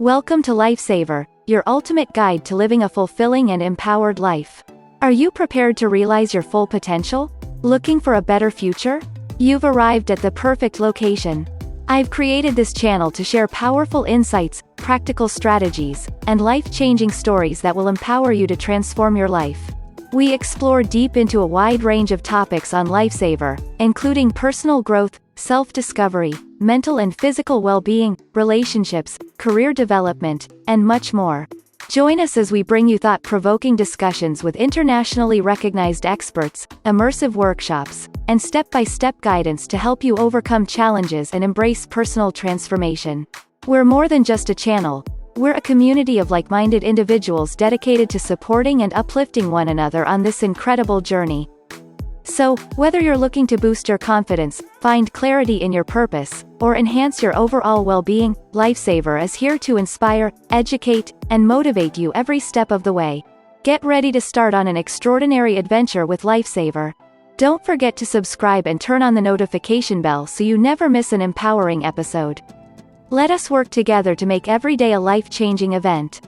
Welcome to Lifesaver, your ultimate guide to living a fulfilling and empowered life. Are you prepared to realize your full potential? Looking for a better future? You've arrived at the perfect location. I've created this channel to share powerful insights, practical strategies, and life-changing stories that will empower you to transform your life. We explore deep into a wide range of topics on Lifesaver, including personal growth, self-discovery, mental and physical well-being, relationships, career development, and much more. Join us as we bring you thought-provoking discussions with internationally recognized experts, immersive workshops, and step-by-step guidance to help you overcome challenges and embrace personal transformation. We're more than just a channel. We're a community of like-minded individuals dedicated to supporting and uplifting one another on this incredible journey. So, whether you're looking to boost your confidence, find clarity in your purpose, or enhance your overall well-being, Lifesaver is here to inspire, educate, and motivate you every step of the way. Get ready to start on an extraordinary adventure with Lifesaver. Don't forget to subscribe and turn on the notification bell so you never miss an empowering episode. Let us work together to make every day a life-changing event.